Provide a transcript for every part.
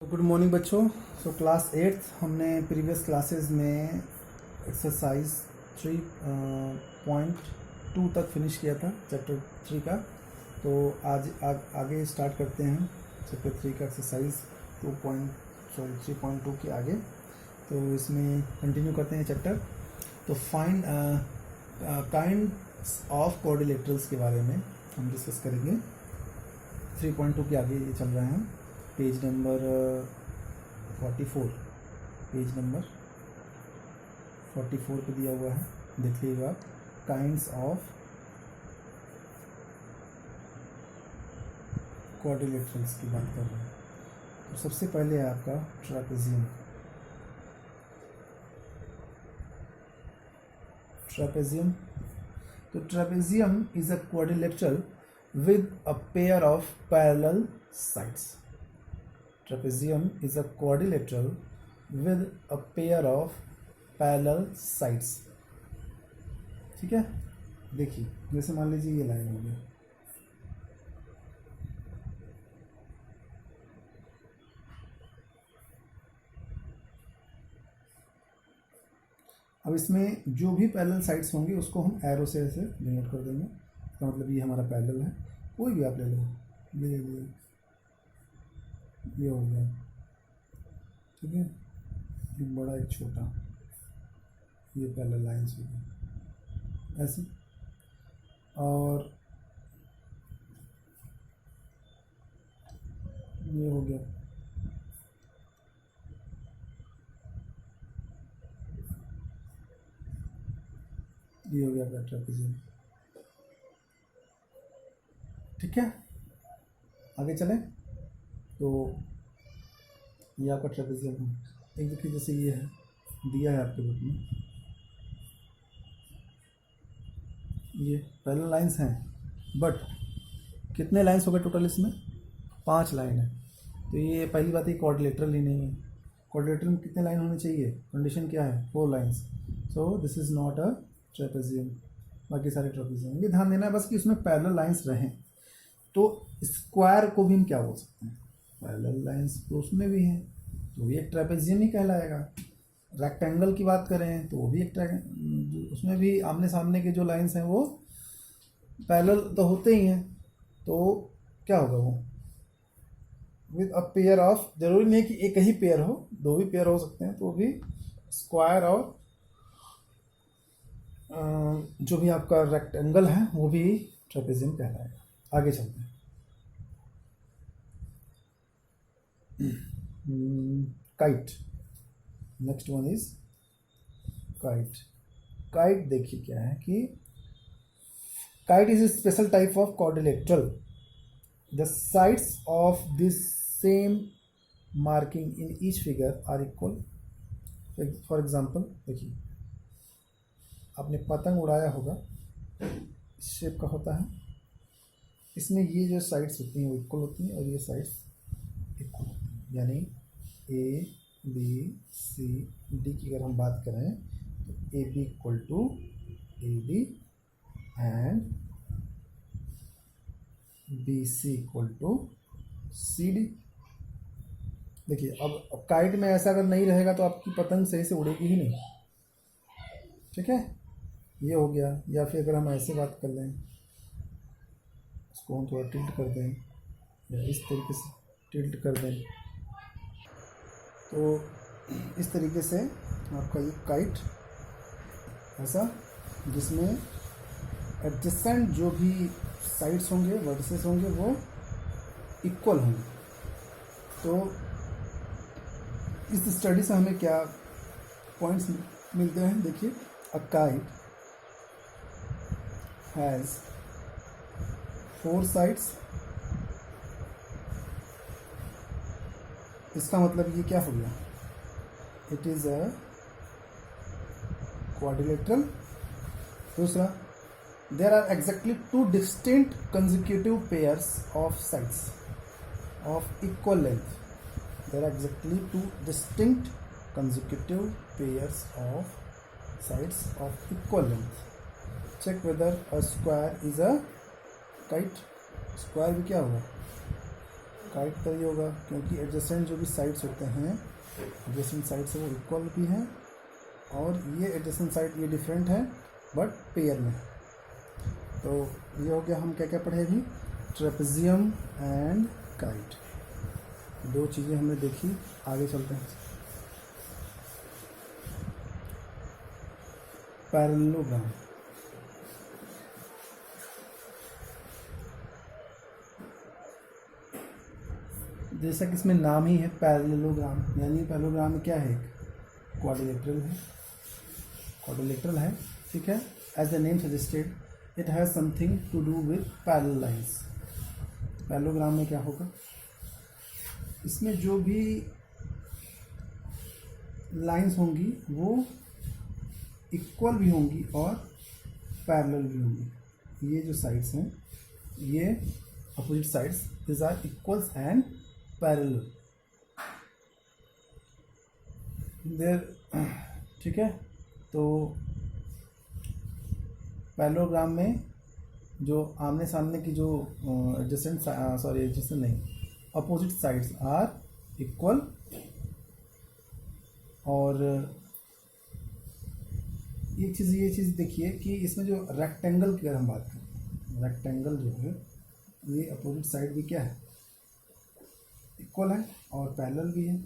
Good morning बच्चों। Class 8 हमने previous classes में एक्सरसाइज 3.2 तक फिनिश किया था चैप्टर 3 का। तो आज आगे स्टार्ट करते हैं चैप्टर 3 का एक्सरसाइज 3.2 के आगे। तो इसमें कंटिन्यू करते हैं चैप्टर। तो फाइंड काइंड्स ऑफ क्वाड्रिलेटरल्स के बारे में हम डिस्कस करेंगे। 3.2 के आगे ये चल रहे हैं। पेज नंबर 44 पे दिया हुआ है, देख लीजिएगा आप। काइंड्स ऑफ क्वाड्रिलेटरल्स की बात कर रहे हैं। तो सबसे पहले है आपका ट्रेपेजियम। तो trapezium is a quadrilateral with a pair of parallel sides. Trapezium is a quadrilateral with a pair of parallel sides. ठीक है, देखिए जैसे मान लीजिए ये लाइन हो गई, अब इसमें जो भी पैरेलल साइड्स होंगे उसको हम एरो से ऐसे डिनोट कर देंगे। तो मतलब ये हमारा पैरेलल है, कोई भी आप ले लो, ये हो गया, ठीक है। एक बड़ा एक छोटा, ये पैरेलल लाइंस हो गई ऐसे। और ये हो गया, ये हो गया ट्रेपेजियम। ठीक है, आगे चलें। तो ये आपका ट्रेपेजियम है। एक देखिए जैसे ये है, दिया है आपके बुक में, ये पैरेलल लाइंस हैं, बट कितने लाइंस हो गए टोटल इसमें? 5 लाइन है। तो ये पहली बात है, क्वाड्रिलेटरल ही नहीं है। क्वाड्रिलेटरल में कितने लाइन होने चाहिए? कंडीशन क्या है? 4 lines. So this is not a trapezium. बाकी सारे ट्रेपेजियम, ये ध्यान देना है बस कि उसमें पैरेलल लाइंस रहें। तो स्क्वायर को भी हम क्या बोल सकते हैं? पैरेलल लाइंस तो उसमें भी हैं, तो भी एक ट्रेपेजियम ही कहलाएगा। रेक्टेंगल की बात करें तो वो भी एक उसमें भी आमने सामने के जो लाइंस हैं वो पैरेलल तो होते ही हैं। तो क्या होगा वो? विद अ पेयर ऑफ, जरूरी नहीं कि एक ही पेयर हो, 2 भी पेयर हो सकते हैं, तो भी स्क्वायर और जो भी आपका रेक्टेंगल है वो भी ट्रेपेजियम कहलाएगा। आगे चलते हैं। Kite, next one is kite. Kite देखिए क्या है कि kite is a special type of quadrilateral. The sides of this same marking in each figure are equal. For example देखिए, आपने पतंग उड़ाया होगा, इस शेप का होता है। इसमें ये जो साइड्स होती हैं वो इक्वल होती हैं और ये साइड्स इक्वल होती हैं, यानी ए बी सी डी की अगर हम बात करें तो A B equal to A D and B C equal to C D. देखिए अब काइट में ऐसा अगर नहीं रहेगा तो आपकी पतंग सही से उड़ेगी ही नहीं। ठीक है, ये हो गया। या फिर अगर हम ऐसे बात कर लें, इसको हम थोड़ा टिल्ट कर दें या इस तरीके से टिल्ट कर दें, तो इस तरीके से आपका ये काइट ऐसा, जिसमें एडजेसेंट जो भी साइड्स होंगे, वर्टिसेस होंगे, वो इक्वल होंगे। तो इस स्टडी से हमें क्या पॉइंट्स मिलते हैं? देखिए, अ काइट हैज़ 4 साइड्स। इसका मतलब ये क्या हो गया? It is a quadrilateral. दूसरा, there are exactly 2 distinct consecutive pairs of sides of equal length. There are exactly 2 distinct consecutive pairs of sides of equal length. Check whether a square is a kite. Square भी क्या होगा? Kite का ही होगा, क्योंकि adjacent जो भी sides होते हैं, एडजेसेंट साइड्स वो इक्वल भी हैं, और ये एडजेसेंट साइड ये डिफरेंट है बट पेयर में। तो ये हो गया, हम क्या क्या पढ़े अभी, ट्रेपेजियम एंड काइट, दो चीज़ें हमने देखी। आगे चलते हैं। पैरेललोग्राम, जैसा कि इसमें नाम ही है पैरेललोग्राम, यानी पैरेललोग्राम में क्या है, क्वाड्रिलेटरल है, क्वाड्रिलेटरल है, ठीक है। As the name suggested it has something to do with parallel lines. Parallelogram में क्या होगा, इसमें जो भी लाइंस होंगी वो इक्वल भी होंगी और पैरेलल भी होंगी। ये जो साइड्स हैं, ये opposite sides, this are equals and parallel there, ठीक है। तो पैरेललोग्राम में जो आमने सामने की जो एडजेसेंट, सॉरी एडजेसेंट नहीं, अपोजिट साइड्स आर इक्वल, और ये चीज़ देखिए कि इसमें जो रेक्टेंगल की अगर हम बात करें, रेक्टेंगल जो है ये अपोजिट साइड भी क्या है, इक्वल है और पैरेलल भी है।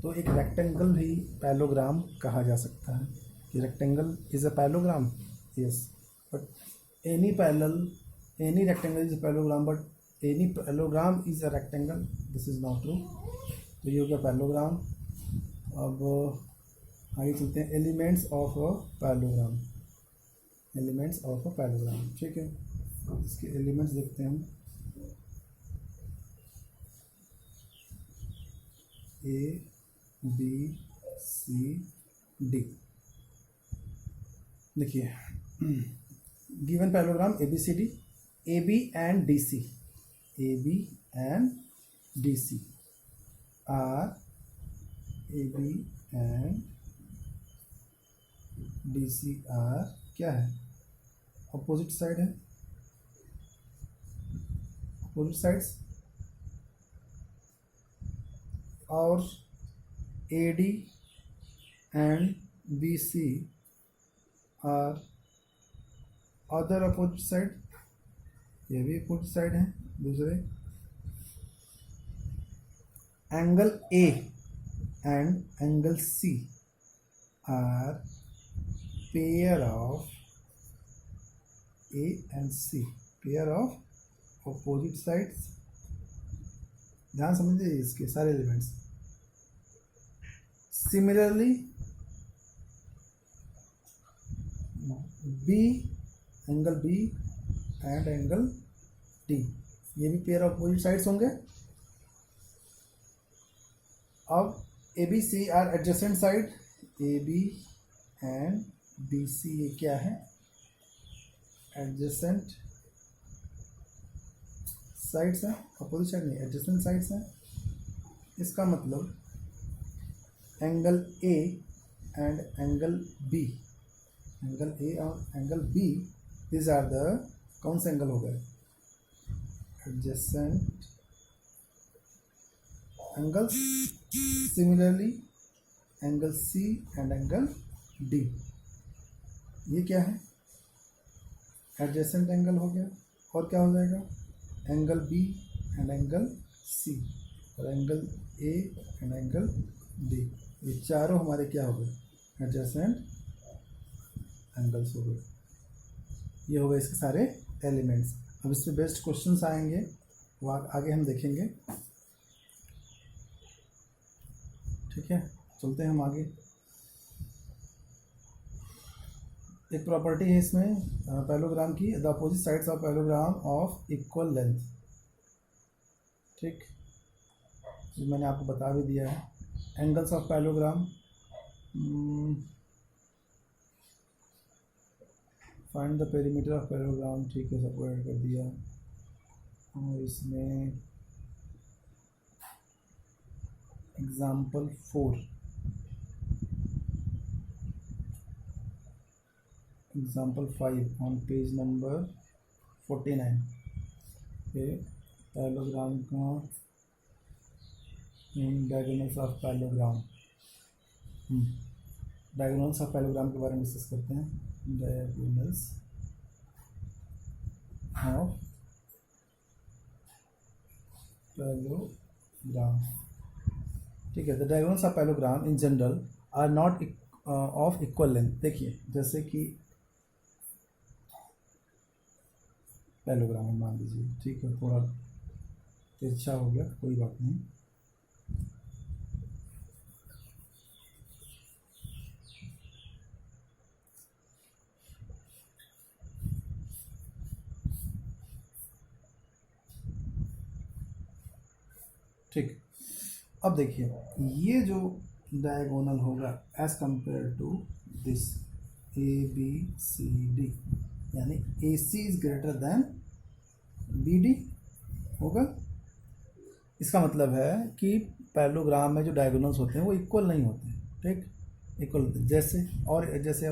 तो एक रेक्टेंगल भी पैरेललोग्राम कहा जा सकता है कि rectangle is a parallelogram, yes, but any rectangle is a parallelogram, but any parallelogram is a rectangle, this is not true. तो ये हो गया पैरेललोग्राम। अब आगे चलते हैं, elements of a parallelogram, elements of a parallelogram, ठीक है। इसके एलिमेंट्स देखते हैं हम, ए बी सी डी। देखिए, given parallelogram A B C D, A B and D C, A B and D C are, A B and D C are क्या है, opposite side है, अपोजिट साइड्स, और A D and B C are other opposite side, ये भी opposite side है दूसरे। Angle A and angle C are pair of A and C, pair of opposite sides. ध्यान समझिए इसके सारे elements. Similarly B, angle B and angle D, ये भी पेयर ऑफ अपोजिट साइड्स होंगे। अब A B C are adjacent side, A B and B C ये क्या है, एडजेसेंट साइड्स हैं, अपोजिट साइड नहीं, एडजेसेंट साइड्स हैं। इसका मतलब angle A and angle B, angle A और angle B, this are the, कौन सा एंगल हो गए, adjacent angles. Similarly angle C and angle D, ये क्या है, एडजेसेंट एंगल हो गया। और क्या हो जाएगा, angle B and angle C, और angle A and angle D, ये चारों हमारे क्या हो गए, एडजेसेंट एंगल्स हो गए। ये हो गए इसके सारे एलिमेंट्स। अब इससे बेस्ट क्वेश्चंस आएंगे, वो आगे हम देखेंगे, ठीक है। चलते हैं हम आगे। एक प्रॉपर्टी है इसमें पैरेललोग्राम की, the opposite sides of parallelogram of equal length, ठीक, जो मैंने आपको बता भी दिया है। Angles of parallelogram, find the perimeter of parallelogram, ठीक है, सबको ऐड कर दिया। और इसमें example 4, example 5 on page number 49 पे पैलोग्राम का diagonals of parallelogram, diagonals of parallelogram के बारे में डिस्कस करते हैं। डायगोनल्स ऑफ पैलोग्राम, ठीक है। The diagonals of parallelogram in general R not of equal length. देखिए जैसे कि पैलोग्राम मान लीजिए, ठीक है, थोड़ा तिरछा हो गया, कोई बात नहीं। ठीक, अब देखिए ये जो डायगोनल होगा as compare to this A B C D, यानी A C is greater than B D होगा। इसका मतलब है कि पैलोग्राम में जो डायगोनल्स होते हैं वो इक्वल नहीं होते, ठीक, इक्वल होते हैं। जैसे और जैसे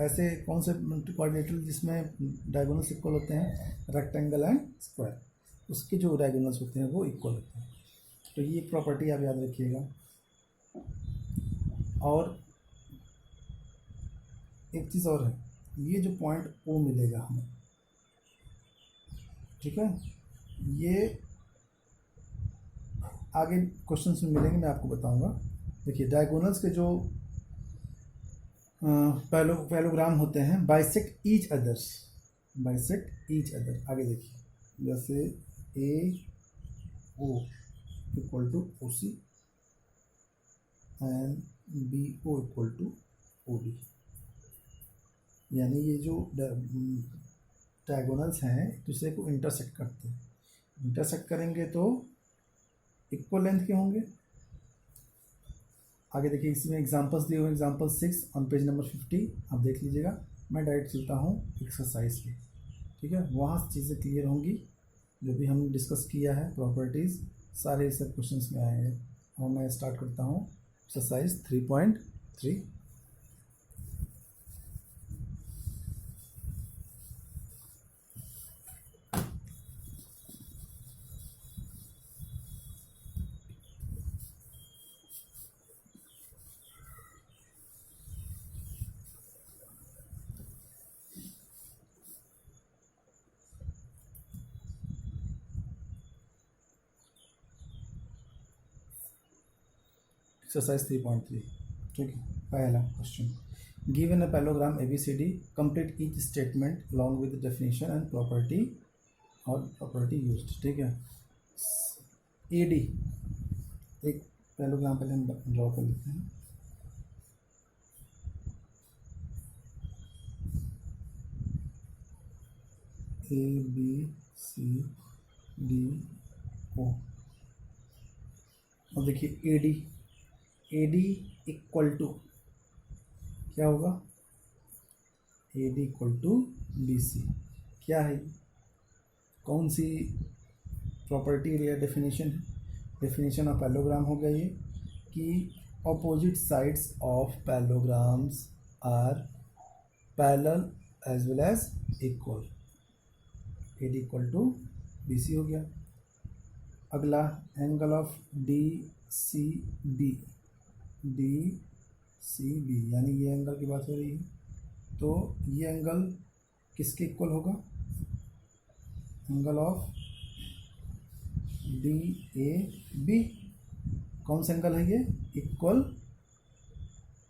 ऐसे कौन से क्वाड्रिलेटरल जिसमें डायगोनल्स इक्वल होते हैं, रेक्टेंगल एंड स्क्वायर, उसके जो डायगोनल्स होते हैं वो इक्वल होते हैं। तो ये प्रॉपर्टी आप याद रखिएगा। और एक चीज़ और है, ये जो पॉइंट ओ मिलेगा हमें, ठीक है, ये आगे क्वेश्चंस में मिलेंगे, मैं आपको बताऊंगा। देखिए डायगोनल्स के जो पैलोग्राम होते हैं bisect each others, bisect each other. आगे देखिए जैसे A O equal to O C and B O equal to O D, यानी ये जो डायगोनल्स हैं एक दूसरे को इंटरसेक्ट करते हैं। इंटरसेक्ट करेंगे तो इक्वल लेंथ के होंगे। आगे देखिए इसमें एग्जांपल्स दिए हुए, एग्जांपल 6 ऑन पेज नंबर 50, आप देख लीजिएगा। मैं डायरेक्ट चलता हूँ एक्सरसाइज पे, ठीक है, वहाँ चीज़ें क्लियर होंगी। जो भी हमने डिस्कस किया है प्रॉपर्टीज़, सारे सब क्वेश्चंस में आएंगे। और मैं स्टार्ट करता हूँ एक्सरसाइज 3.3। एक्सरसाइज 3.3, ठीक है। पहला question, given a parallelogram ABCD, complete each statement along with definition and property और प्रॉपर्टी यूज्ड, ठीक है। AD एक पैलोग्राम पहले हम ड्रॉ कर लेते हैं। ABCD O, और देखिए AD इक्वल टू क्या होगा, AD इक्वल टू BC। क्या है, कौन सी प्रॉपर्टी या डेफिनेशन है? डेफिनेशन ऑफ पैलोग्राम हो गया ये कि opposite sides of parallelograms are parallel as well as equal. AD equal to BC हो गया। अगला एंगल ऑफ DCB, DCB यानी ये एंगल की बात हो रही है, तो ये एंगल किसके इक्वल होगा, एंगल ऑफ DAB। कौन सा एंगल है ये, equal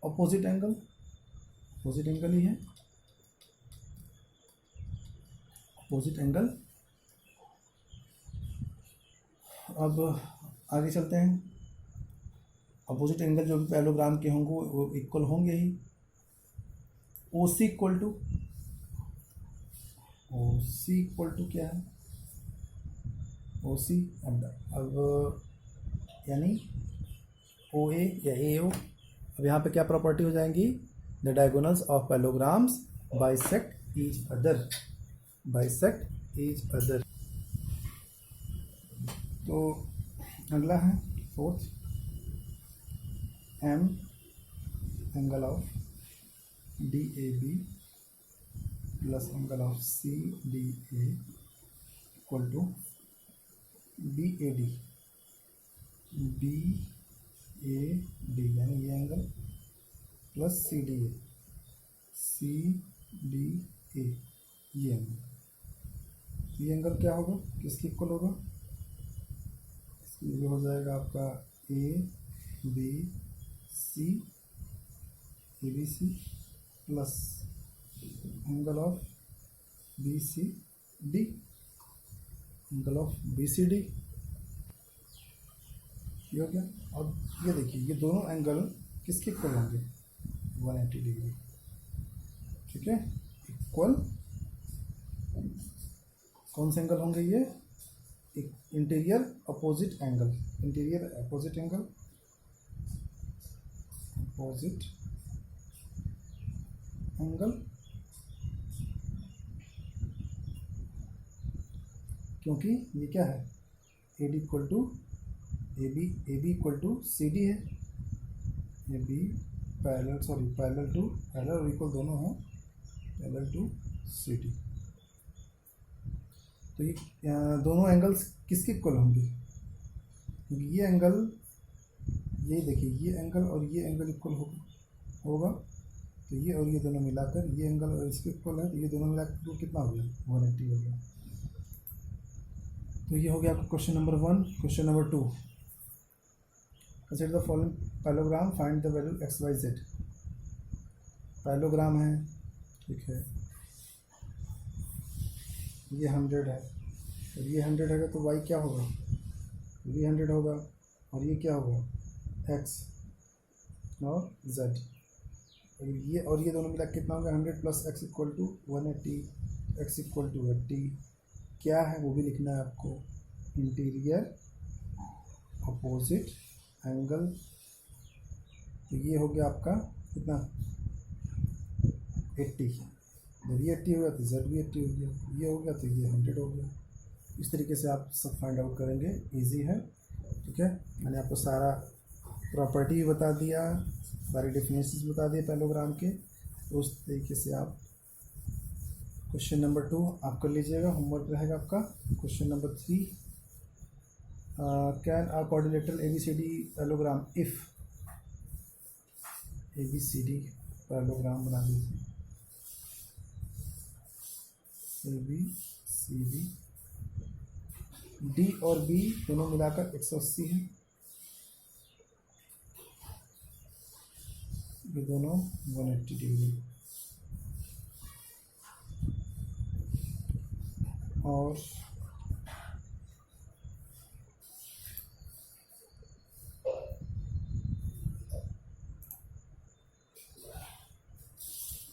opposite angle, opposite angle ही है, अपोजिट एंगल। अब आगे चलते हैं। अपोजिट एंगल जो भी पैलोग्राम के होंगे वो इक्वल होंगे ही। OC equal to, OC equal to क्या है, OC अब यानी OA या AO। अब यहाँ पे क्या प्रॉपर्टी हो जाएंगी, the diagonals of parallelograms bisect each other, bisect each other. तो अगला है fourth, M angle of DAB plus angle of CDA equal to B A D, B A D यानी ये angle plus C D A, C D A, ये angle क्या होगा, किसके equal होगा, ये हो जाएगा आपका A B C, A B C plus angle of B C D, angle of B C D, ये हो गया। अब ये देखिए ये दोनों एंगल किसके इक्वल होंगे, 180 डिग्री, ठीक है, इक्वल कौन से एंगल होंगे ये, interior opposite angle, interior opposite angle, opposite angle, क्योंकि ये क्या है, A D equal to A B equal to C D है, A B parallel to parallel और इक्वल दोनों हैं, पैरेलल टू सी डी। तो ये दोनों एंगल्स किसके इक्वल होंगे, क्योंकि ये एंगल, ये देखिए ये एंगल और ये एंगल इक्वल होगा, तो ये और ये दोनों मिलाकर ये एंगल और इसके इक्वल है, तो ये दोनों मिलाकर तो कितना हो गया, 180 हो गया। तो ये हो गया आपका question number 1। Question number 2, consider the following parallelogram, find the value X Y Z. Parallelogram है, ठीक है, ये 100 है, और ये 100 है तो y क्या होगा, ये 100 होगा, और ये क्या होगा, x और z, और ये दोनों मिला कितना होगा, 100 plus x equal to 180, x equal to 80, क्या है वो भी लिखना है आपको, इंटीरियर अपोजिट एंगल। तो ये हो गया आपका कितना, 80, जब ये 80 हो गया तो z भी 80 हो गया, ये हो गया तो ये 100 हो गया। इस तरीके से आप सब फाइंड आउट करेंगे, इजी है, ठीक है। मैंने आपको सारा प्रॉपर्टी भी बता दिया, सारी डेफिनेशंस बता दिए पैरेललोग्राम के, तो उस तरीके से आप क्वेश्चन नंबर 2 आप कर लीजिएगा, होमवर्क रहेगा आपका। Question number 3, can a quadrilateral ABCD parallelogram if ABCD parallelogram बना दीजिए, ABCD, D और B दोनों मिलाकर 180 है, ये दोनों 180 डिग्री, और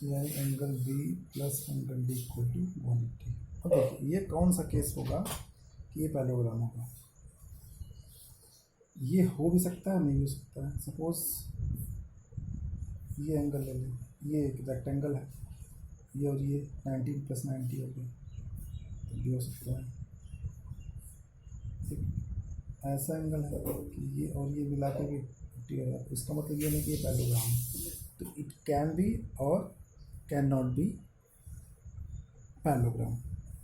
यानी angle B plus angle D equal to 180। अब देखिए ये कौन सा केस होगा कि ये पैरेललोग्राम होगा, ये हो भी सकता है नहीं हो सकता है। सपोज ये एंगल ले लें, ये एक रेक्टेंगल है, ये और ये 90 प्लस 90 हो गया, तो भी हो सकता है। एक ऐसा एंगल है कि ये और ये मिला के भी 50 हो जाता है, इसका मतलब ये नहीं कि ये पैरेललोग्राम है। तो इट कैन बी और कैन नॉट बी पैरेललोग्राम,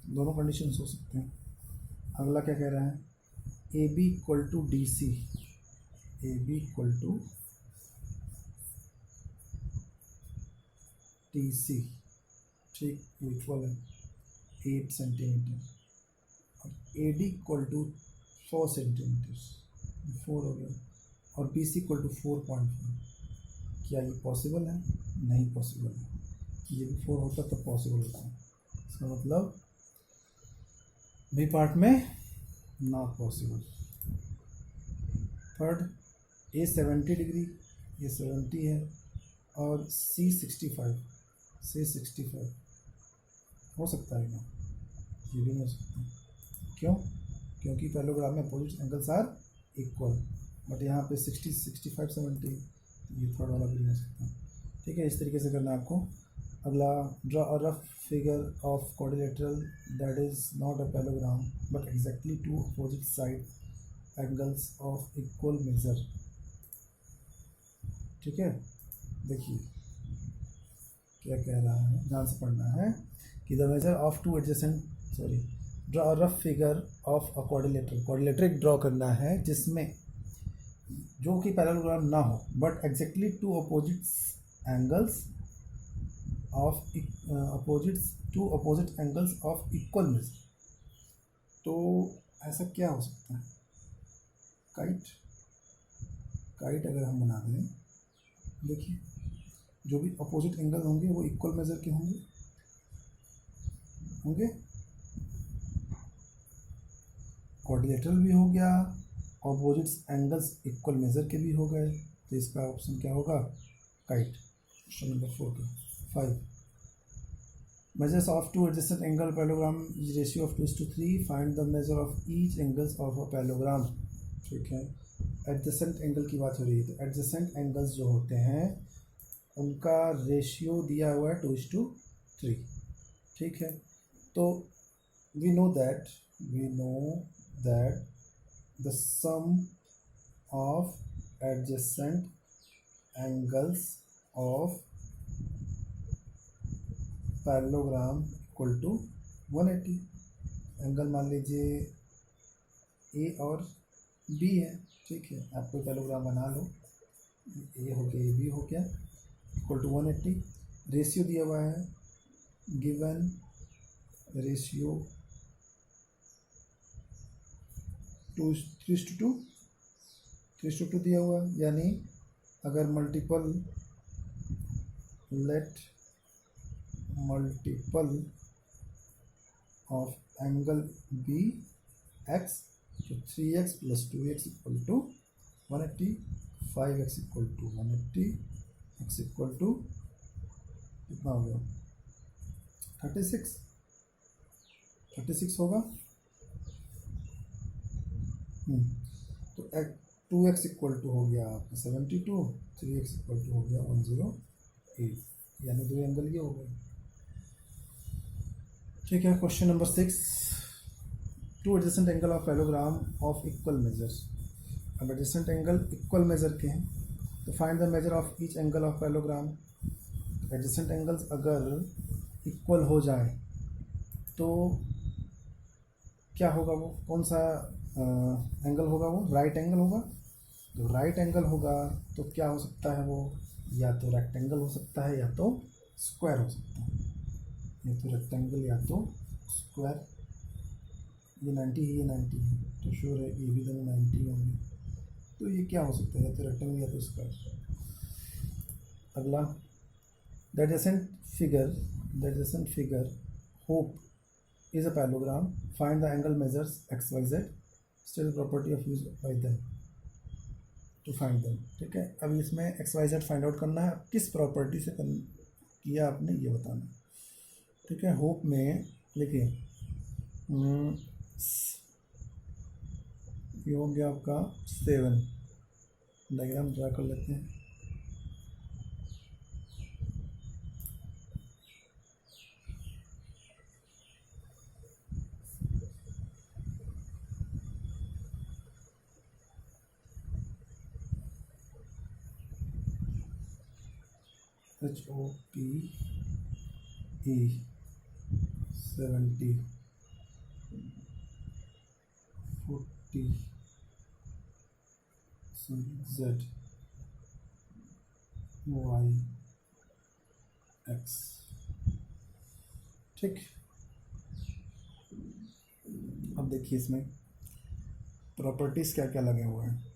दोनों कंडीशंस हो सकते हैं। अगला क्या कह रहा है, A B equal to D C, A B equal to T C, ठीक, इक्वल है 8 सेंटीमीटर, और A D equal to 4 centimetre, 4 हो गया, और बी सी इक्वल टू 4.4। क्या ये पॉसिबल है, नहीं पॉसिबल है, ये भी 4 होता तो पॉसिबल होता है, इसका मतलब बी पार्ट में not possible. Third, A 70 degree, ये 70 है, और सी 65, सी 65 हो सकता है ना, ये भी नहीं हो सकता। क्यों, क्योंकि पैरेललोग्राम में opposite angles are equal, but यहाँ पे 60 65 70, ये थर्ड वाला भी नहीं हो सकता, ठीक है। इस तरीके से करना है आपको। अगला, draw a rough figure of quadrilateral that is not a parallelogram but exactly two opposite side angles of equal measure, ठीक है। देखिए क्या कह रहा है, ध्यान से पढ़ना है कि the measure of two adjacent draw rough figure of a quadrilateral. Quadrilateral एक ड्रॉ करना है जिसमें जो कि पैरेललोग्राम ना हो but exactly two opposite angles of opposite angles of equal measure. तो ऐसा क्या हो सकता है? काइट अगर हम बना दें, देखिए जो भी अपोजिट एंगल होंगे वो इक्वल मेजर के होंगे क्वाड्रिलेटरल भी हो गया, अपोजिट एंगल्स इक्वल मेजर के भी हो गए, तो इसका ऑप्शन क्या होगा? Kite. Question number 5, measures of two adjacent angle parallelogram is ratio of 2:3, find the measure of each angles of a parallelogram। ठीक है, एडजेसेंट एंगल की बात हो रही है, तो एडजेसेंट एंगल्स जो होते हैं उनका रेशियो दिया हुआ है 2:3। ठीक है, तो we know that the sum of adjacent angles of parallelogram equal to 180। Angle मान लीजिए ए और बी है। ठीक है, आप कोई पैरेललोग्राम बना लो, ए हो गया, ए बी हो गया, इक्वल टू 180। रेशियो दिया हुआ है, गिवन रेशियो 3:2 दिया हुआ, यानी अगर multiple of angle B x, तो 3x + 2x = 180, 5x = 180, x equal to कितना हो गया? 36 होगा। तो 2x इक्वल टू हो गया आपका 72, 3x इक्वल टू हो गया 108, यानी दो एंगल ये हो गए। ठीक है, question number 6, two adjacent angle of parallelogram of equal measures. अब एडजेसेंट एंगल इक्वल मेजर के हैं, तो find the measure of each angle of parallelogram. Adjacent angles अगर इक्वल हो जाए तो क्या होगा? वो कौन सा एंगल होगा? वो राइट एंगल होगा। तो राइट एंगल होगा तो क्या हो सकता है? वो या तो रेक्टेंगल हो सकता है या तो स्क्वायर हो सकता है, या तो रेक्टेंगल या तो स्क्वायर। ये 90 है, ये 90 है, तो श्योर है ये भी दोनों 90 होंगे। तो ये क्या हो सकता है? या तो रेक्टेंगल या तो स्क्वायर। अगला, the adjacent figure HOPE is a parallelogram, find the angle measures X Y Z, state property of use by them to find them. ठीक है, अब इसमें X Y Z find out करना है, किस प्रॉपर्टी से किया आपने ये बताना। ठीक है, होप में देखिए ये हो गया आपका 7, डायग्राम ड्रा कर लेते हैं। HOPE 70 40 Z Y X। ठीक, अब देखिए इसमें प्रॉपर्टीज क्या क्या लगे हुए हैं।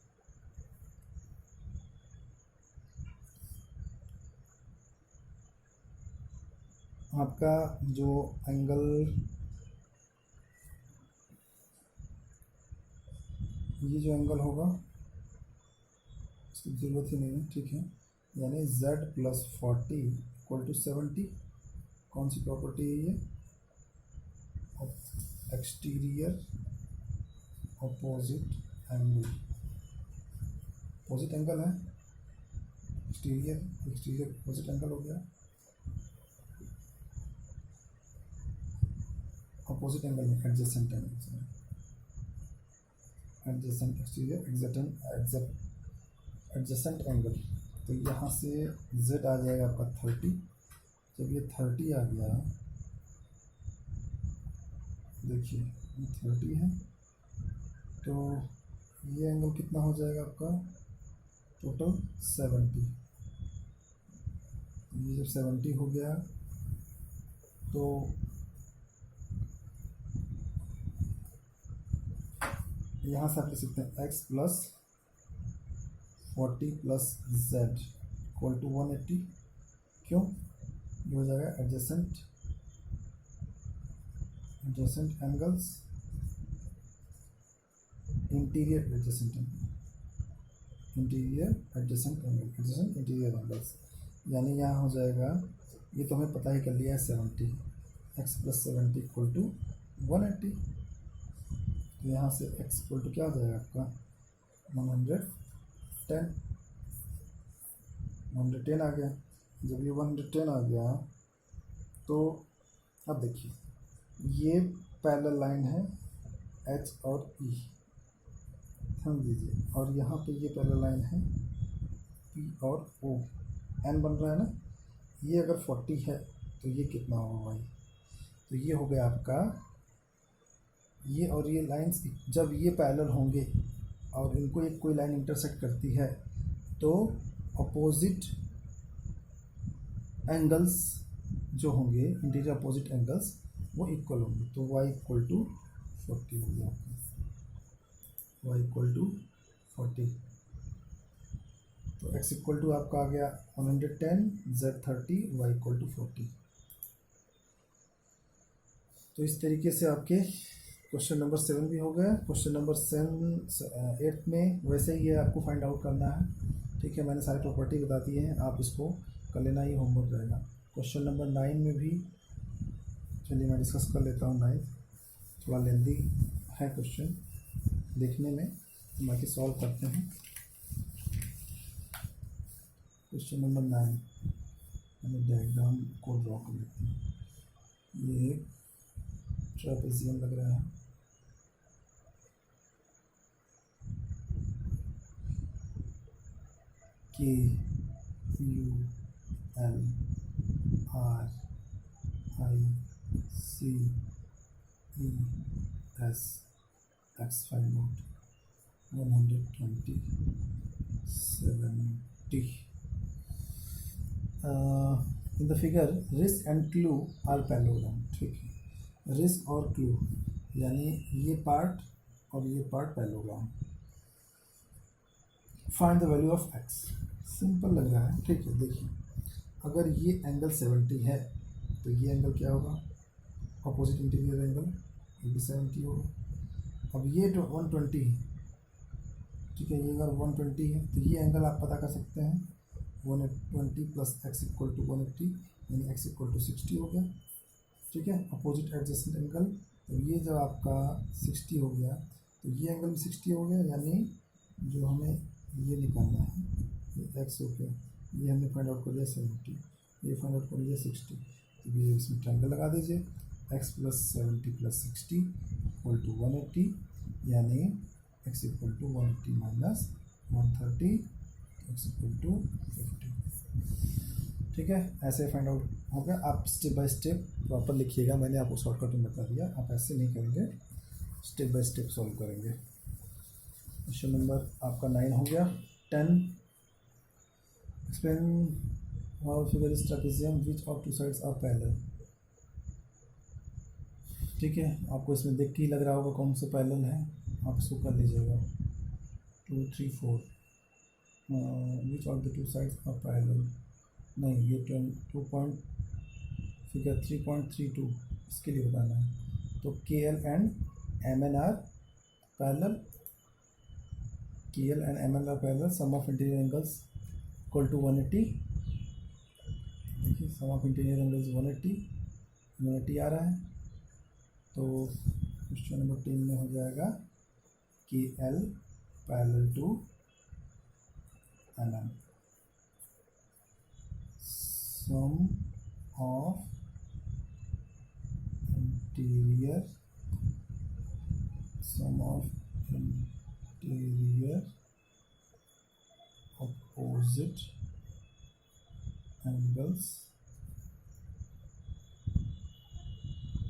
आपका जो एंगल ये जो एंगल होगा इसकी ज़रूरत ही नहीं है। ठीक है, यानी z + 40 = 70। कौन सी प्रॉपर्टी है ये? एक्सटीरियर अपोजिट एंगल है, एक्सटीरियर अपोजिट एंगल हो गया। अपोजिट एंगल में adjacent angle, adjacent exterior adjacent angle. तो यहाँ से z आ जाएगा आपका 30। जब ये 30 आ गया, देखिए 30 है, तो ये एंगल कितना हो जाएगा आपका टोटल 70। ये जब 70 हो गया तो यहाँ से आप लिख सकते हैं x plus 40 plus z equal to 180। क्यों? ये हो जाएगा adjacent angles, interior adjacent interior angles, यानी यहाँ हो जाएगा, ये तो हमें पता ही कर लिया है 70, x प्लस 70 इक्वल टू 180। तो यहाँ से x इक्वल टू क्या हो जाएगा आपका 110 आ गया। जब ये 110 आ गया तो अब देखिए, ये पैरेलल लाइन है H और E, समझ लीजिए, और यहाँ पे ये पैरेलल लाइन है P और O, N बन रहा है ना। ये अगर 40 है तो ये कितना होगा भाई? तो ये हो गया आपका, ये और ये लाइंस जब ये पैरेलल होंगे और इनको एक कोई लाइन इंटरसेक्ट करती है तो अपोजिट एंगल्स जो होंगे, इंटीरियर अपोजिट एंगल्स, वो इक्वल होंगे। तो y इक्वल टू 40 हो गया, y इक्वल टू 40। तो x इक्वल टू आपका आ गया 110, z 30, y इक्वल टू 40। तो इस तरीके से आपके क्वेश्चन नंबर 7 भी हो गया। क्वेश्चन नंबर 8 में वैसे ही है, आपको फाइंड आउट करना है। ठीक है, मैंने सारी प्रॉपर्टी बता दी है, आप इसको कर लेना, ही होमवर्क रहेगा। क्वेश्चन नंबर 9 में भी, चलिए मैं डिस्कस कर लेता हूँ। 9 थोड़ा लेंदी है क्वेश्चन देखने में, बाकी सॉल्व करते हैं। क्वेश्चन नंबर 9 मैंने डायग्राम को ड्रॉ कर लेते हैं। ये एक ट्रेपेजियम लग रहा है, K U L R I C E S X 5 note 120 70। In the figure risk and clue are parallelogram। ठीक है, रिस्क और क्लू यानी ये पार्ट और ये part parallelogram. Find the value of x। Simple लग रहा है, ठीक है। देखिए, अगर ये एंगल 70 है तो ये एंगल क्या होगा? अपोजिट इंटीरियर एंगल, ये भी 70 होगा। अब ये 120 है, ठीक है, ये अगर 120 है तो ये एंगल आप पता कर सकते हैं 120 प्लस x इक्वल टू 180, यानी x इक्वल टू 60 हो गया। ठीक है, अपोजिट एडजेसेंट एंगल, तो ये जब आपका 60 हो गया तो ये एंगल भी 60 हो गया, यानी जो हमें ये निकालना है, ये x हो गया, ये हमने फाइंड आउट कर लिया 70, ये फाइंड आउट कर लिया 60। तो ये इसमें ट्रायंगल लगा दीजिए, x plus 70 plus 60 equal to 180, यानी x equal to 180 minus 130, x equal to 50। ठीक है, ऐसे फाइंड आउट हो गया। आप स्टेप बाय स्टेप प्रॉपर लिखिएगा, मैंने आपको शॉर्टकट में बता दिया, आप ऐसे नहीं करेंगे, स्टेप बाय स्टेप सॉल्व करेंगे। क्वेश्चन नंबर आपका 9 हो गया। 10 explain how figure is trapezium which of two sides are parallel. ठीक है, आपको इसमें देख के ही लग रहा होगा कौन सा पैरेलल है, आप इसको कर लीजिएगा। 2 3 4 which of the two sides are parallel, नहीं, ये 3.32 इसके लिए बताना है। तो KL and MN are parallel, KL and MN are parallel, sum of interior angles equal to 180। देखिए, सम ऑफ इंटीरियर एंगल्स 180 आ रहा है। तो क्वेश्चन नंबर 3 में हो जाएगा KL parallel to MN, sum of interior opposite angles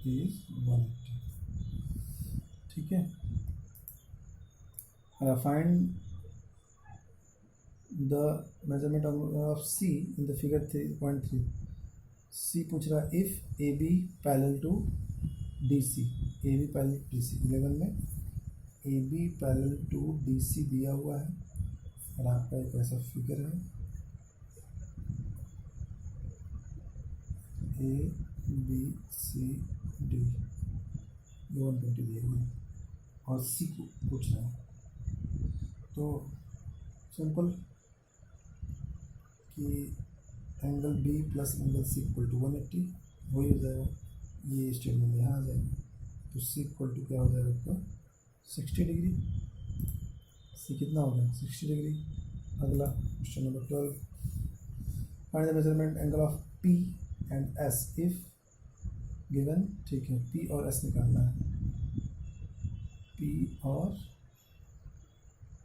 is 180। ठीक है। Find the measurement of C in the figure 3.3। C पूछ रहा है if A B parallel to D C, A B parallel to D C. 11 में A B parallel to D C दिया हुआ है और आपका एक ऐसा फिगर है ए बी सी डी, 120 दिए हुए और सी को पूछ रहा है। तो सिंपल कि angle B plus angle C equal to 180 वही हो जाएगा, ये स्टेटमेंट यहाँ आ जाएगा। तो सी इक्वल टू क्या हो जाएगा आपका 60 डिग्री। सी कितना हो गया 60 डिग्री। अगला question number 12, find the measurement angle of P and S if given. ठीक है, पी और एस निकालना है, पी और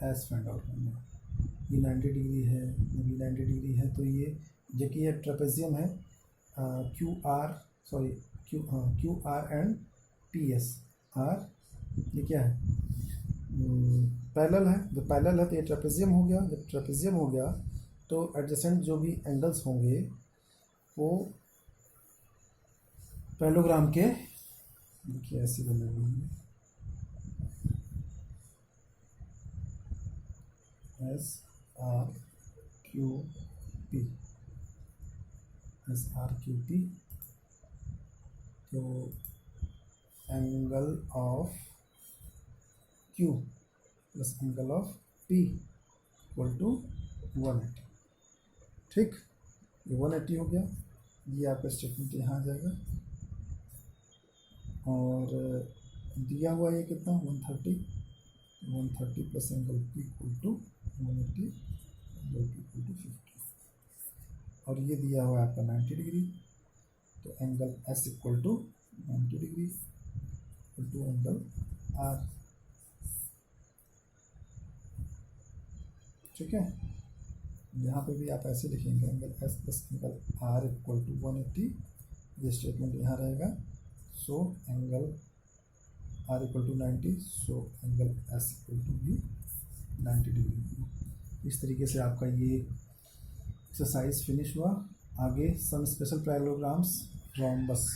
एस फाइंड आउट करना है। ये 90 डिग्री है, ये 90 डिग्री है, तो ये जबकि ये ट्रेपेजियम है Q R and P S are, ये क्या है पैरेलल है। जब पैरेलल है तो ये ट्रेपेजियम हो गया। जब ट्रेपेजियम हो गया तो एडजेसेंट जो भी एंगल्स होंगे वो पैरेललोग्राम के, देखिए ऐसे बने हुए होंगे, S R Q P, S R Q P. तो angle of Q plus angle of P equal to 180। ठीक, ये 180 हो गया। ये आपका स्टेटमेंट यहाँ आ जाएगा और दिया हुआ ये कितना 130 plus angle P equal to 180 angle P equal to 50 और ये दिया हुआ है आपका 90 डिग्री। तो angle S equal to 90 degree equal to angle R. ठीक है, यहाँ पे भी आप ऐसे लिखेंगे angle S plus angle R equal to 180, ये स्टेटमेंट यहाँ रहेगा। So angle R equal to 90, so angle S equal to भी 90 डिग्री। इस तरीके से आपका ये एक्सरसाइज फिनिश हुआ। आगे सम स्पेशल पैरेललोग्राम्स, रोम्बस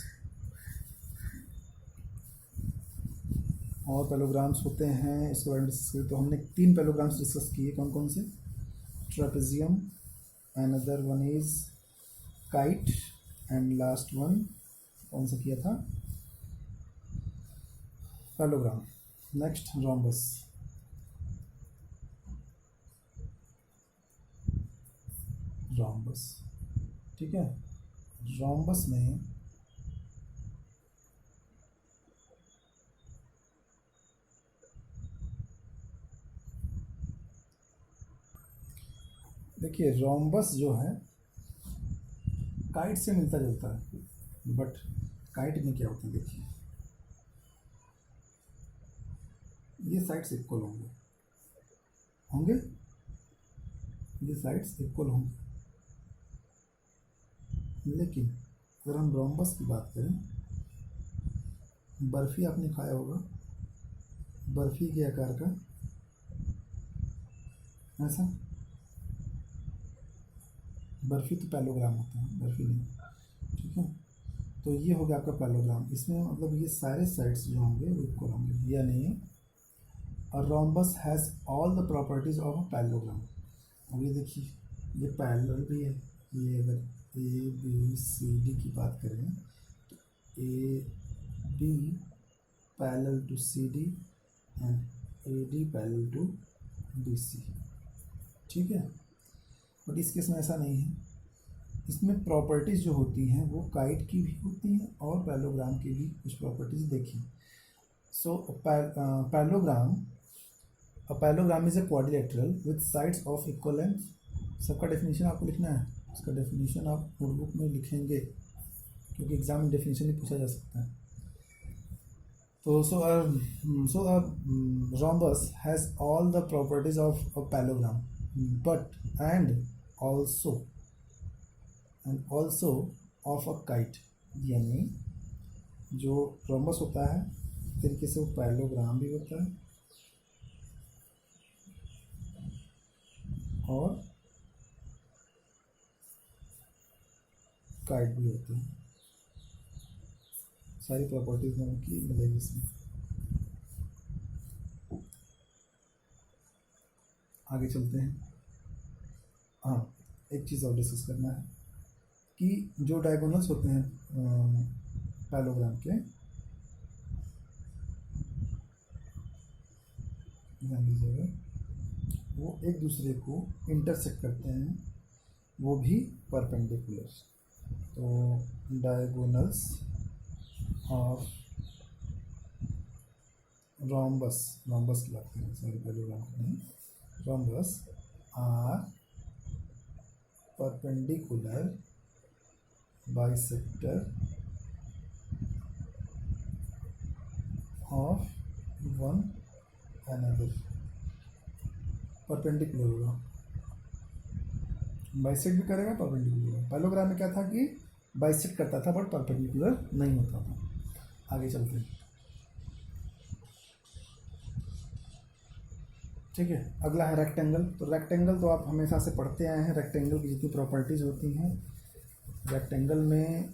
और पैरेललोग्राम्स होते हैं, इसके बारे में डिस्कस किए। तो हमने 3 पैरेललोग्राम्स डिस्कस किए, कौन कौन से? Trapezium, another one is kite and last one कौन सा किया था? पैरेललोग्राम। Next rhombus. रोम्बस, ठीक है। रोम्बस में देखिए, रोम्बस जो है काइट से मिलता जुलता है, बट काइट में क्या होता है, देखिए ये साइड्स इक्वल होंगे होंगे ये साइड्स इक्वल होंगे, लेकिन अगर हम रोम्बस की बात करें, बर्फी आपने खाया होगा, बर्फी के आकार का ऐसा, बर्फी तो पैरेललोग्राम होता है, बर्फी नहीं, ठीक है। तो ये हो गया आपका पैरेललोग्राम। इसमें मतलब ये सारे साइड्स जो होंगे वो इक्वल होंगे, यानी और rhombus has all the properties of a parallelogram. अब ये देखिए, ये पैरेलल भी है, ये अगर ए बी सी डी की बात करें तो A B parallel to C D and A D parallel to D C, ठीक है। बट इस केस में ऐसा नहीं है, इसमें प्रॉपर्टीज़ जो होती हैं वो काइट की भी होती हैं और पैरेललोग्राम की भी कुछ प्रॉपर्टीज़ देखी। So parallelogram, a parallelogram is a quadrilateral with sides of equal length. सबका डेफिनेशन आपको लिखना है, इसका डेफिनेशन आप नोटबुक में लिखेंगे क्योंकि एग्जाम में डेफिनेशन ही पूछा जा सकता है। तो so rhombus has all the properties of a parallelogram but and also of a kite, यानी जो रोम्बस होता है तरीके से वो पैरेललोग्राम भी होता है और काइट भी होते हैं। सारी प्रॉपर्टीज दोनों की मिलेगी इसमें। आगे चलते हैं। हाँ, एक चीज़ और डिस्कस करना है कि जो डायगोनल्स होते हैं पैरेललोग्राम के, ध्यान दीजिएगा, वो एक दूसरे को इंटरसेक्ट करते हैं, वो भी परपेंडिकुलर। तो डायगोनल्स ऑफ रोम्बस की बात करें, सॉरी पैरेललोग्राम को नहीं, rhombus are perpendicular bisector of one another. Perpendicular होगा, बाइसेक्ट भी करेगा, परपेंडिकुलर। पैरेललोग्राम में क्या था कि बाइसेक्ट करता था बट परपेंडिकुलर नहीं होता था। आगे चलते हैं, ठीक है। अगला है रेक्टेंगल। तो रेक्टेंगल तो आप हमेशा से पढ़ते आए हैं, रेक्टेंगल की जितनी प्रॉपर्टीज़ होती हैं, रेक्टेंगल में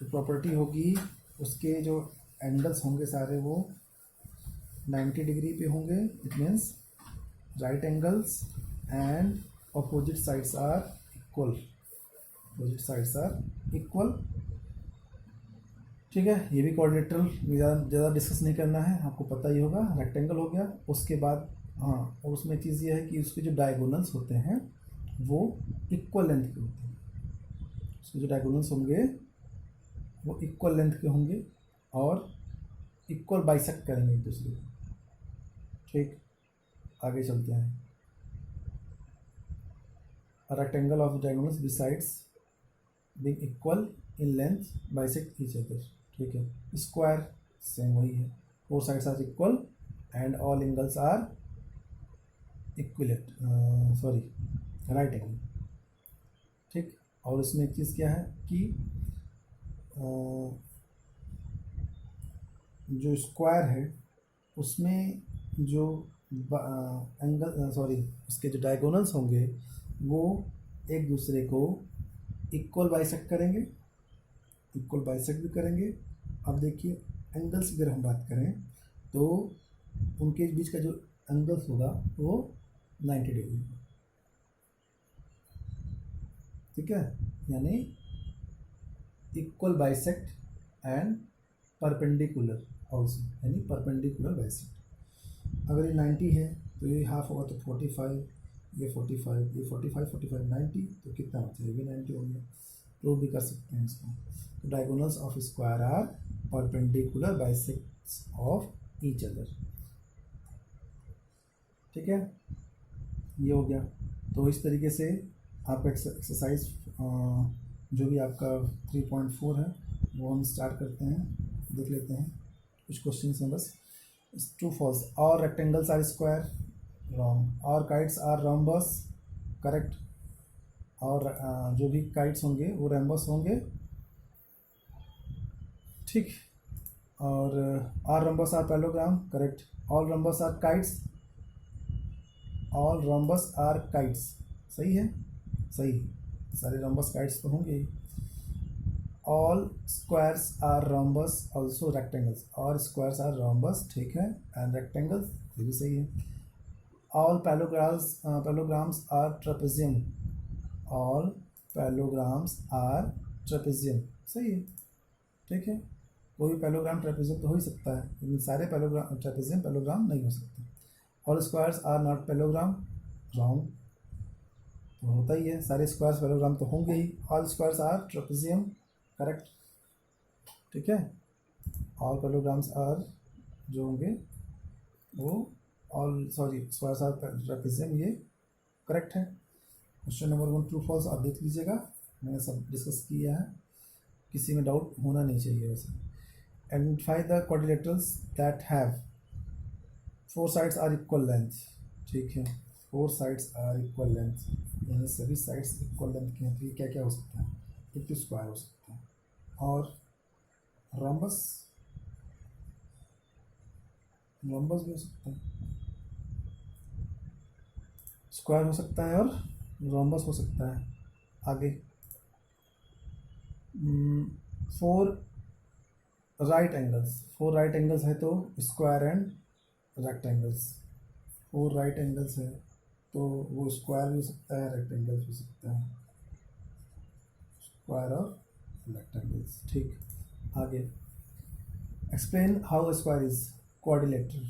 जो प्रॉपर्टी होगी उसके जो एंगल्स होंगे सारे वो 90 डिग्री पे होंगे। It means right angles and opposite sides are equal, opposite sides are equal, ठीक है। ये भी क्वाड्रिलेटरल ज़्यादा डिस्कस नहीं करना है, आपको पता ही होगा। रेक्टेंगल हो गया, उसके बाद हाँ, और उसमें चीज़ ये है कि उसके जो डायगोनल्स होते हैं वो इक्वल लेंथ के होते हैं। उसके जो डायगोनल्स होंगे वो इक्वल लेंथ के होंगे और इक्वल बाइसेक्ट करेंगे एक दूसरे को, ठीक। आगे चलते हैं। Rectangle of diagonals besides being equal in length bisect each other, ठीक है। स्क्वायर सेम वही है, four sides are equal and all angles are equilateral, sorry right angle, ठीक। और इसमें एक चीज़ क्या है कि जो स्क्वायर है उसमें जो एंगल सॉरी उसके जो डायगोनल्स होंगे वो एक दूसरे को इक्वल बाइसेक्ट करेंगे, इक्वल बाइसेक्ट भी करेंगे। अब देखिए एंगल्स की अगर हम बात करें तो उनके बीच का जो एंगल्स होगा वो 90 डिग्री, ठीक है। यानी equal bisect and perpendicular also, यानी परपेंडिकुलर बाइसेक्ट। अगर ये 90 है तो ये हाफ होगा तो 45, ये 45, ये 45, 45, 90, तो कितना होता है, ये भी 90 हो गया। प्रूव भी कर सकते हैं इसको। तो diagonals of square are perpendicular bisects of each other, ठीक है। ये हो गया। तो इस तरीके से आप एक्सरसाइज जो भी आपका 3.4 है वो हम स्टार्ट करते हैं, देख लेते हैं कुछ क्वेश्चन हैं बस। ट्रू फॉल्स, और रेक्टेंगल्स आर स्क्वायर, रॉन्ग। और काइट्स आर रोम्बस, करेक्ट। और जो भी काइट्स होंगे वो रैम्बस होंगे, ठीक। और are rhombus are parallelogram, correct. All rhombus are kites, all rhombus are kites, सही है, सही। सारे रोम्बस काइट्स तो होंगे ही। All squares are rhombus also rectangles, और स्क्वायर्स आर रोम्बस, ठीक है, एंड रेक्टेंगल्स, ये भी सही है। All parallelograms are trapezium, all parallelograms are trapezium, सही है, ठीक है। कोई भी पैरेललोग्राम ट्रेपेजियम तो हो ही सकता है, लेकिन सारे पैरेललोग्राम ट्रेपेजियम पैरेललोग्राम नहीं हो सकते। All squares are not parallelogram, wrong. तो होता ही है, सारे स्क्वायर्स पैरेललोग्राम तो होंगे ही। All squares are trapezium, correct, ठीक है। ऑल पैरेललोग्राम्स आर जो होंगे वो all sorry squares are trapezium, ये करेक्ट है। क्वेश्चन नंबर 1 ट्रू फॉल्स आप देख लीजिएगा, मैंने सब डिस्कस किया है, किसी में डाउट होना नहीं चाहिए वैसे। Identify the quadrilaterals that have four sides are equal length, ठीक है। Four sides are equal length, यानी सभी साइड्स इक्वल लेंथ के हैं। तो ये क्या क्या हो सकता है, एक तो स्क्वायर हो सकता है, और रोम्बस, रोम्बस भी हो सकता है, स्क्वायर हो सकता है और रोम्बस हो सकता है। आगे फोर फोर राइट एंगल्स है तो square and rectangles. Four right angles है तो वो स्क्वायर भी हो सकता है, रेक्टेंगल भी हो सकता है, स्क्वायर और रेक्टेंगल्स। ठीक, आगे explain how square is quadrilateral.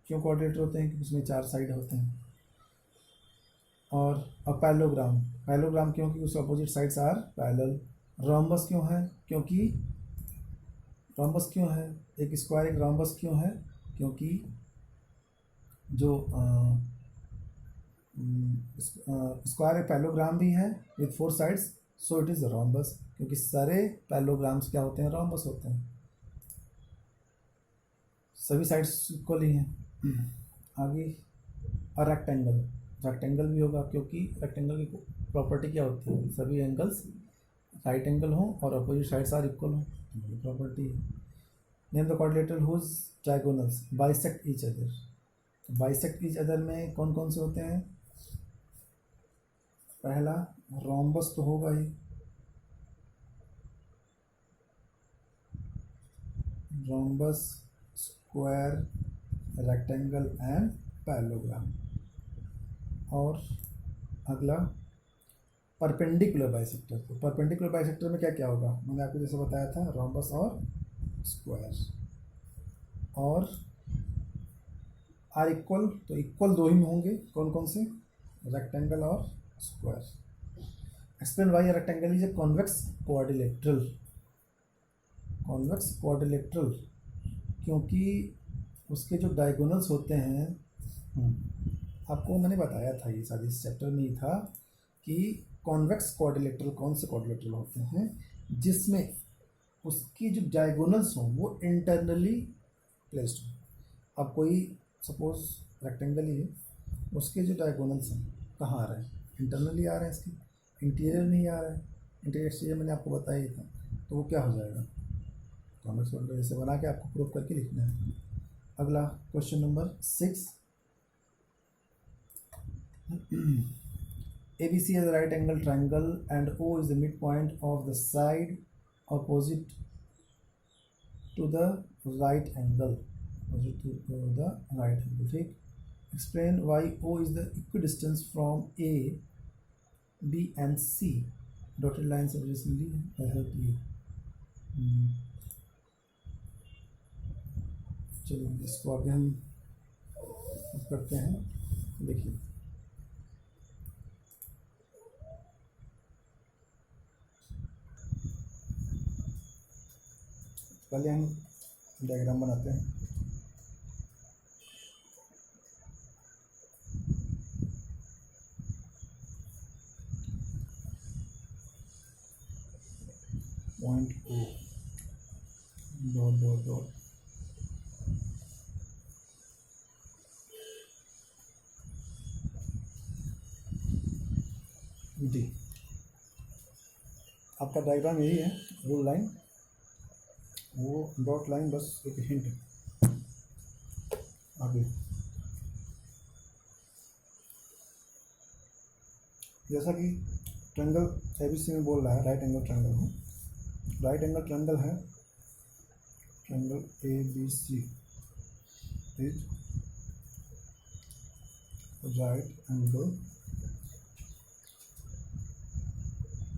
क्यों क्वाड्रिलेटरल होते हैं? क्योंकि उसमें चार साइड होते हैं। और पैरेललोग्राम, पैरेललोग्राम क्यों? क्योंकि उसके opposite sides are parallel. Rhombus क्यों है? क्योंकि रोम्बस क्यों है, एक स्क्वायर एक रोम्बस क्यों है? क्योंकि जो स्क्वायर एक पैरेललोग्राम भी है with four sides, so it is rhombus. क्योंकि सारे पैरेललोग्राम्स क्या होते हैं? रोम्बस होते हैं, सभी साइड्स इक्वल ही हैं। आगे और रेक्टेंगल, रेक्टेंगल भी होगा क्योंकि रेक्टेंगल की प्रॉपर्टी क्या होती है? सभी एंगल्स राइट एंगल हो और अपोजिट साइड्स आर इक्वल हो, property. Name the quadrilateral whose diagonals bisect each other. Bisect each other में कौन कौन से होते हैं? पहला रोम्बस तो होगा ही, rhombus, square, rectangle and parallelogram. और अगला परपेंडिकुलर बाइसेक्टर। तो परपेंडिकुलर बाइसेक्टर में क्या क्या होगा? मैंने आपको जैसे बताया था, रोम्बस और स्क्वायर। और आर इक्वल, तो इक्वल दो ही में होंगे, कौन कौन से? रेक्टेंगल और square. Explain why rectangle is a convex quadrilateral. Convex quadrilateral क्योंकि उसके जो डायगोनल्स होते हैं, आपको मैंने बताया था, ये शायद इस चैप्टर में ही था, कि कॉन्वेक्स क्वाड्रिलेटरल कौन से क्वाड्रिलेटरल होते हैं? जिसमें उसकी जो डायगोनल्स हों वो इंटरनली प्लेस्ड हो। अब कोई सपोज रेक्टेंगल ही है, उसके जो डायगोनल्स हैं कहाँ आ रहे हैं? इंटरनली आ रहे हैं, इसके इंटीरियर में ही आ रहे हैं। इंटीरियर एक्सटीरियर मैंने आपको बताया ही था, तो वो क्या हो जाएगा? कॉन्वेक्स क्वाड्रिलेटरल ऐसे बना के आपको प्रूव करके लिखना है। अगला question number 6, ABC is a right angle triangle and O is the midpoint of the side opposite to the right angle. Opposite to the right angle. ठीक, explain why O is the equidistance from A, B and C. Dotted lines are recently help you. चलिए इसको आगे हम करते हैं। देखिए पहले हम डायग्राम बनाते हैं। Point O, dot dot dot, D. आपका डायग्राम यही है, रूल लाइन, वो डॉट लाइन बस एक हिंट है। आगे जैसा कि ट्रायंगल एबीसी में बोल रहा है, राइट एंगल ट्रायंगल है, राइट एंगल ट्रायंगल है, triangle A B C is right angle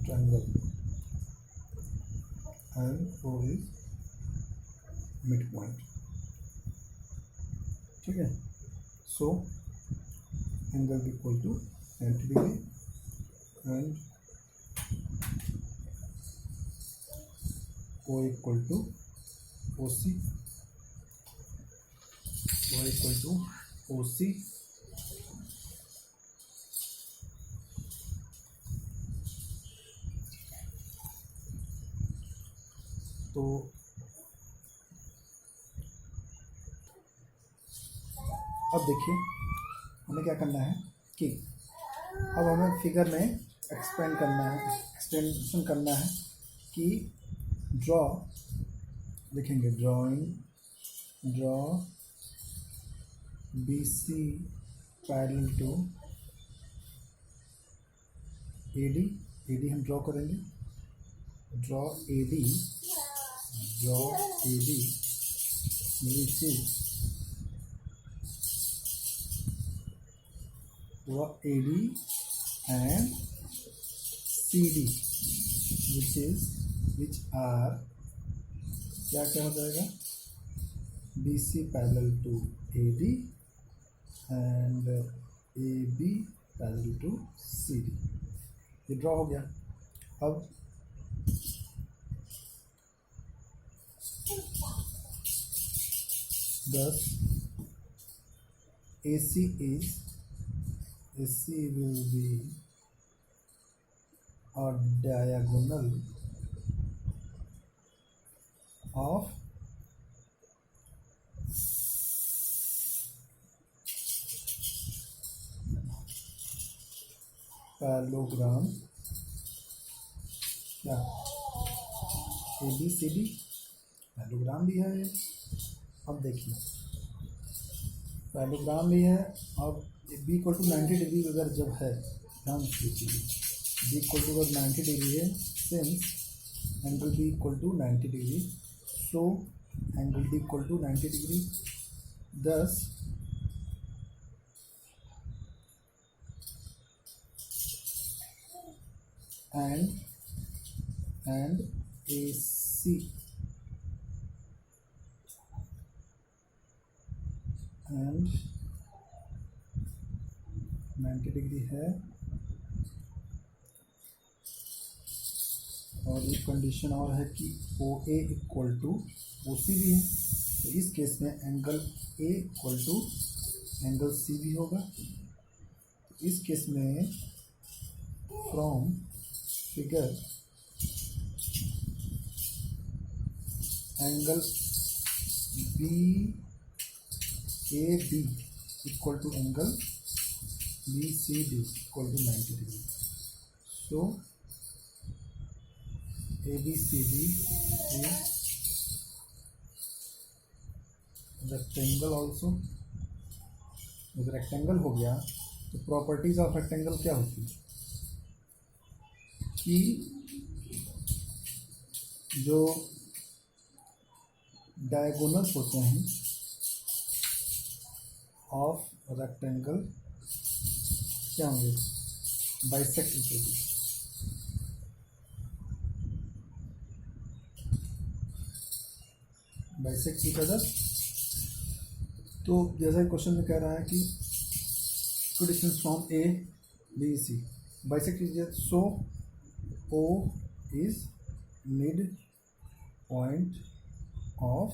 triangle and O is mid point. ठीक है, so angle equal to 90 degree and O equal to O C, O equal to O C. तो अब देखिए हमें क्या करना है कि अब हमें फिगर में एक्सपेंड करना है, एक्सटेंशन करना है कि ड्रॉ लिखेंगे, drawing, draw BC parallel to AD, AD हम ड्रॉ करेंगे, draw AD which is draw AD and CD which are क्या हो जाएगा, BC parallel to AD and AB parallel to CD। ये ड्रॉ हो गया। अब thus AC will be a diagonal of parallelogram क्या ABCD पैरेललोग्राम भी है। अब देखिए पैरेललोग्राम भी है। अब B इक्वल टू 90 डिग्री अगर जब है, ध्यान रखिए B इक्वल टू अगर 90 डिग्री है, since angle B equal to 90 degree, so angle D equal to 90 degree, thus and AC and 90 degree है। और एक कंडीशन और है कि OA इक्वल टू OC भी है, तो इस केस में angle A equal to angle C भी होगा। इस केस में from figure angle BAB equal to angle BCD equal to 90 degree, so ABCD is rectangle also। जब रेक्टेंगल हो गया तो प्रॉपर्टीज ऑफ रेक्टेंगल क्या होती है कि जो डायगोनल्स होते हैं ऑफ रेक्टेंगल क्या होंगे, bisect each other. Bisect each other, तो जैसा क्वेश्चन में कह रहा है कि two distance from A B C bisect each other, so O is mid point of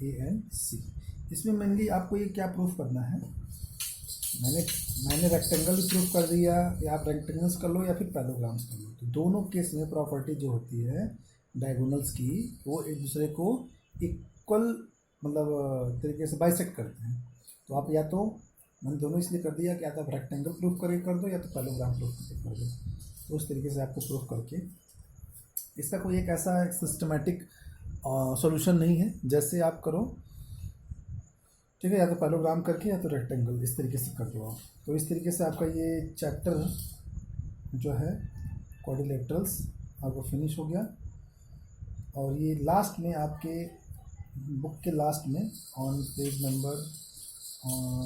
A and C। इसमें मेनली आपको ये क्या प्रूफ करना है, मैंने रेक्टेंगल भी प्रूफ कर दिया, या आप रेक्टेंगल्स कर लो या फिर पैरेललोग्राम्स कर लो, तो दोनों केस में प्रॉपर्टी जो होती है डायगोनल्स की वो एक दूसरे को इक्वल मतलब तरीके से बाइसेक्ट करते हैं। तो आप या तो मैंने दोनों इसलिए कर दिया कि या तो आप रेक्टेंगल प्रूफ करके कर दो या तो पैरेललोग्राम प्रूफ करके कर दो। तो उस तरीके से आपको प्रूफ करके, इसका कोई एक ऐसा सिस्टमेटिक सॉल्यूशन नहीं है, जैसे आप करो ठीक है, या तो पैरेललोग्राम करके या तो रेक्टेंगल, इस तरीके से कर दो आप। तो इस तरीके से आपका ये चैप्टर जो है क्वाड्रिलेटरल्स आपको फिनिश हो गया। और ये लास्ट में आपके बुक के लास्ट में ऑन पेज नंबर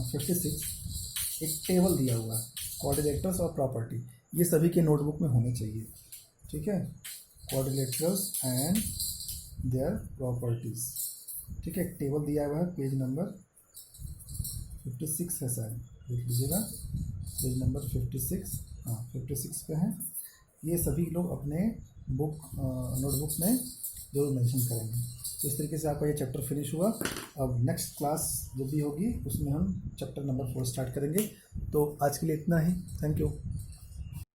56 एक टेबल दिया हुआ है क्वाड्रिलेटरल्स और प्रॉपर्टी, ये सभी के नोटबुक में होने चाहिए। ठीक है, क्वाड्रिलेटरल्स एंड देयर प्रॉपर्टीज, ठीक है, टेबल दिया हुआ है पेज नंबर 56 है शायद, देख लीजिएगा पेज नंबर 56, हाँ 56 पे है। ये सभी लोग अपने नोटबुक में जरूर मेंशन करेंगे। तो इस तरीके से आपका ये चैप्टर फिनिश हुआ। अब नेक्स्ट क्लास जो भी होगी उसमें हम चैप्टर नंबर 4 स्टार्ट करेंगे। तो आज के लिए इतना ही, थैंक यू।